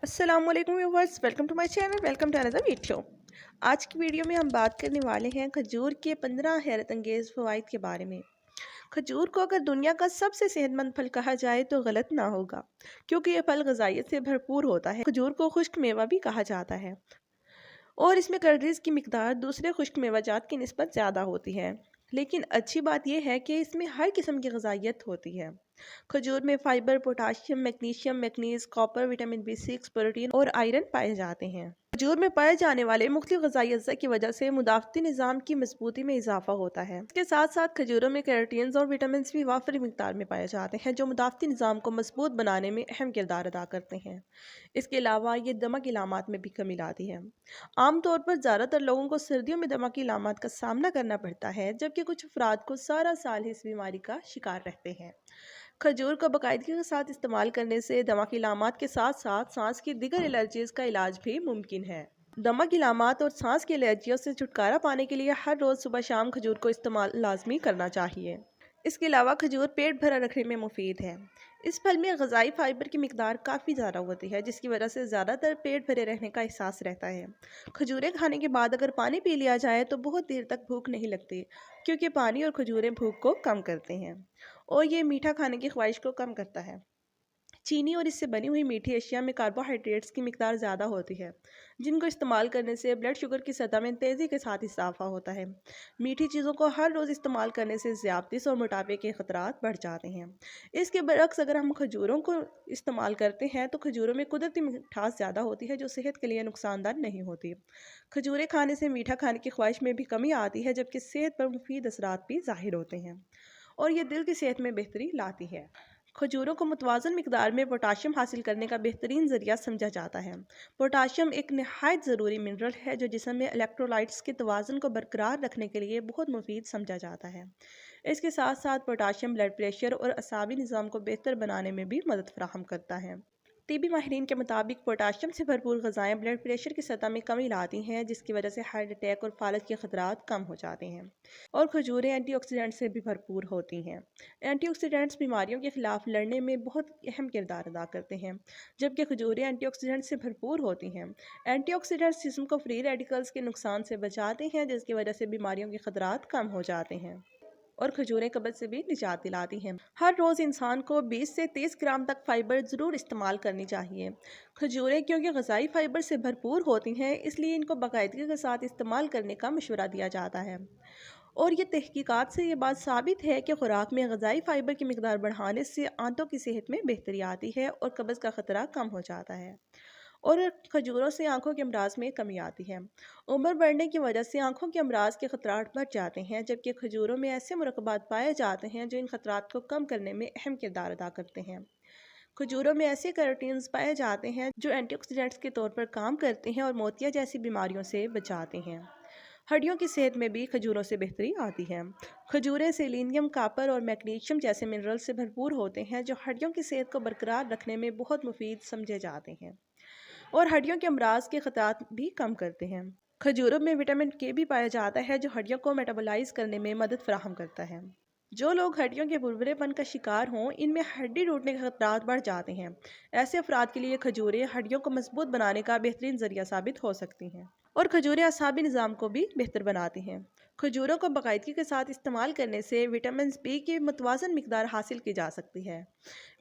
अस्सलाम वालेकुम viewers, welcome to my channel, welcome to another video. आज की वीडियो में हम बात करने वाले हैं खजूर के 15 हैरत अंगेज़ फ़वाइद के बारे में। खजूर को अगर दुनिया का सबसे सेहतमंद फल कहा जाए तो गलत ना होगा, क्योंकि ये फल ग़िज़ाइयत से भरपूर होता है। खजूर को खुश्क मेवा भी कहा जाता है और इसमें कैलोरीज़ की मिकदार दूसरे खुश्क मेवाजात की निस्बत ज़्यादा होती है। लेकिन अच्छी बात यह है कि इसमें हर किस्म की ग़िज़ाइयत होती है। खजूर में fibre, potassium, magnesium, manganese, copper, vitamin B6, protein और आयरन पाए जाते हैं। खजूर में पाए जाने वाले मुख्तलिफ ग़िज़ाई अज़्ज़ा की वजह से मुदाफ़ती निज़ाम की मजबूती में इजाफा होता है। इसके साथ साथ खजूरों में कैरोटीन्स और विटामिन भी वाफरी मिकदार में पाए जाते हैं, जो मुदाफ़ती निज़ाम को मजबूत बनाने में अहम किरदार अदा करते हैं। इसके अलावा ये दमा की अलामात में भी कमी लाती है। आमतौर पर ज़्यादातर लोगों को सर्दियों में दमा की अलामात का सामना करना पड़ता है, जबकि कुछ अफराद को सारा साल ही इस बीमारी का शिकार रहते हैं। खजूर को बाकायदगी के साथ इस्तेमाल करने से दमा की अलामात के साथ साथ सांस की दीगर एलर्जीज़ का इलाज भी मुमकिन है। दमा की अलामात और सांस की एलर्जियों से छुटकारा पाने के लिए हर रोज़ सुबह शाम खजूर को इस्तेमाल लाजमी करना चाहिए। इसके अलावा खजूर पेट भरा रखने में मुफीद है। इस फल में ग़िज़ाई फ़ाइबर की मिकदार काफ़ी ज़्यादा होती है, जिसकी वजह से ज़्यादातर पेट भरे रहने का एहसास रहता है। खजूरें खाने के बाद अगर पानी पी लिया जाए तो बहुत देर तक भूख नहीं लगती, क्योंकि पानी और खजूरें भूख को कम करते हैं और ये मीठा खाने की ख्वाहिश को कम करता है। चीनी और इससे बनी हुई मीठी अशिया में कार्बोहाइड्रेट्स की मिकदार ज़्यादा होती है, जिनको इस्तेमाल करने से ब्लड शुगर की सतह में तेज़ी के साथ इजाफा होता है। मीठी चीज़ों को हर रोज़ इस्तेमाल करने से ज़्यादतीस और मोटापे के ख़तरात बढ़ जाते हैं। इसके बरक्स अगर हम खजूरों को इस्तेमाल करते हैं तो खजूरों में कुदरती मिठास ज़्यादा होती है, जो सेहत के लिए नुकसानदार नहीं होती। खजूरें खाने से मीठा खाने की ख्वाहिश में भी कमी आती है, जबकि सेहत पर मुफीद असरात भी ज़ाहिर होते हैं और ये दिल की सेहत में बेहतरी लाती है। खजूरों को मुतवाज़न मिकदार में पोटाशियम हासिल करने का बेहतरीन ज़रिया समझा जाता है। पोटाशियम एक नहायत ज़रूरी मिनरल है, जो जिस्म में इलेक्ट्रोलाइट्स के तवाज़ुन को बरकरार रखने के लिए बहुत मुफीद समझा जाता है। इसके साथ साथ पोटाशियम ब्लड प्रेशर और असाबी निज़ाम को बेहतर बनाने में भी मदद फराहम करता है। टीबी माहिरीन के मुताबिक पोटाशियम से भरपूर ग़िज़ाएँ ब्लड प्रेशर की सतह में कमी लाती हैं, जिसकी वजह से हार्ट अटैक और फालज के ख़तरात कम हो जाते हैं। और खजूरें एंटीऑक्सीडेंट से भी भरपूर होती हैं। एंटीऑक्सीडेंट्स बीमारियों के खिलाफ लड़ने में बहुत अहम किरदार अदा करते हैं, जबकि खजूरें एंटीऑक्सीडेंट से भरपूर होती हैं। एंटीऑक्सीडेंट्स जिस्म को फ्री रेडिकल्स के नुकसान से बचाते हैं, जिसकी वजह से बीमारियों के ख़तरात कम हो जाते हैं और खजूरें कब्ज़ से भी निजात दिलाती हैं। हर रोज़ इंसान को 20 से 30 ग्राम तक फ़ाइबर ज़रूर इस्तेमाल करनी चाहिए। खजूरें क्योंकि ग़िज़ाई फ़ाइबर से भरपूर होती हैं, इसलिए इनको बाकायदगी के साथ इस्तेमाल करने का मशवरा दिया जाता है। और ये तहकीकात से ये बात साबित है कि खुराक में ग़िज़ाई फ़ाइबर की मिकदार बढ़ाने से आंतों की सेहत में बेहतरी आती है और कब्ज़ का ख़तरा कम हो जाता है और खजूरों से आंखों के अमराज में कमी आती है। उम्र बढ़ने की वजह से आंखों के अमराज के ख़तरात बढ़ जाते हैं, जबकि खजूरों में ऐसे मुरक्कबात पाए जाते हैं जो इन ख़तरात को कम करने में अहम किरदार अदा करते हैं। खजूरों में ऐसे कैरोटीन्स पाए जाते हैं जो एंटीऑक्सीडेंट्स के तौर पर काम करते हैं और मोतिया जैसी बीमारियों से बचाते हैं। हड्डियों की सेहत में भी खजूरों से बेहतरी आती है। खजूरें सेलेनियम, कॉपर और मैग्नीशियम जैसे मिनरल से भरपूर होते हैं, जो हड्डियों की सेहत को बरकरार रखने में बहुत मुफीद समझे जाते हैं और हड्डियों के अमराज के ख़तरात भी कम करते हैं। खजूरों में विटामिन के भी पाया जाता है, जो हड्डियों को मेटाबोलाइज करने में मदद फराहम करता है। जो लोग हड्डियों के बुरबुरेपन का शिकार हों, इनमें हड्डी टूटने के खतरात बढ़ जाते हैं। ऐसे अफराद के लिए खजूरें हड्डियों को मजबूत बनाने का बेहतरीन ज़रिया साबित हो सकती हैं और खजूरें असाबी निज़ाम को भी बेहतर बनाती हैं। खजूरों को बाकायदगी के साथ इस्तेमाल करने से विटामिन बी की मुतवाज़न मिकदार हासिल की जा सकती है।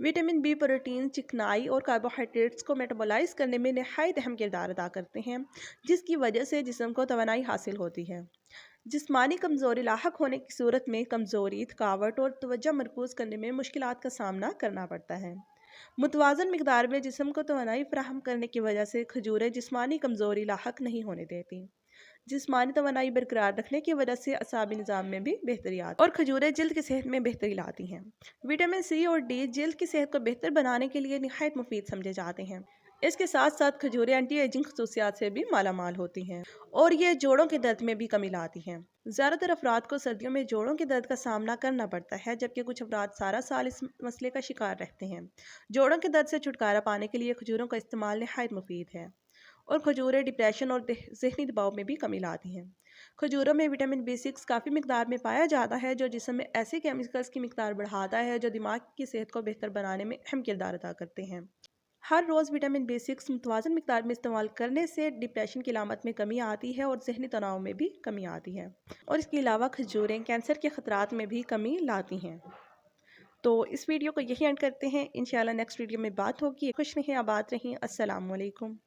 विटामिन बी प्रोटीन, चिकनाई और कार्बोहाइड्रेट्स को मेटाबोलाइज करने में नहायत अहम किरदार अदा करते हैं, जिसकी वजह से जिस्म को तवानाई हासिल होती है। जिस्मानी कमज़ोरी लाहक होने की सूरत में कमज़ोरी, थकावट और तवज्जो मरकूज़ करने में मुश्किलात का सामना करना पड़ता है। मुतवाज़न मिकदार में जिस्म को तवानाई फराहम करने की वजह से खजूरें जिस्मानी कमज़ोरी लाहक नहीं होने देती। जिस्मानी तवानाई बरकरार रखने की वजह से असाबी निज़ाम में भी बेहतरी आती है और खजूरें जल्द की सेहत में बेहतरी लाती हैं। विटामिन सी और डी जल्द की सेहत को बेहतर बनाने के लिए नहायत मुफीद समझे जाते हैं। इसके साथ साथ खजूरें एंटी एजिंग खसूसियात से भी माला माल होती हैं और ये जोड़ों के दर्द में भी कमी लाती हैं। ज़्यादातर अफराद को सर्दियों में जोड़ों के दर्द का सामना करना पड़ता है, जबकि कुछ अफराद सारा साल इस मसले का शिकार रहते हैं। जोड़ों के दर्द से छुटकारा पाने के लिए खजूरों का इस्तेमाल नहायत मुफीद है और खजूरें डिप्रेशन और ज़हनी दबाव में भी कमी लाती हैं। खजूरों में विटामिन B6 काफ़ी मिकदार में पाया जाता है, जो जिस्म में ऐसे केमिकल्स की मिकदार बढ़ाता है जो दिमाग की सेहत को बेहतर बनाने में अहम किरदार अदा करते हैं। हर रोज़ विटामिन B6 मुतवाज़न मिक़दार में इस्तेमाल करने से डिप्रेशन की अलामत में कमी आती है और ज़हनी तनाव में भी कमी आती है। और इसके अलावा खजूरें कैंसर के ख़तरात में भी कमी लाती हैं। तो इस वीडियो को यहीं एंड करते हैं। इंशाल्लाह नेक्स्ट वीडियो में बात होगी। खुश रहें, आबाद रहें। अस्सलाम वालेकुम।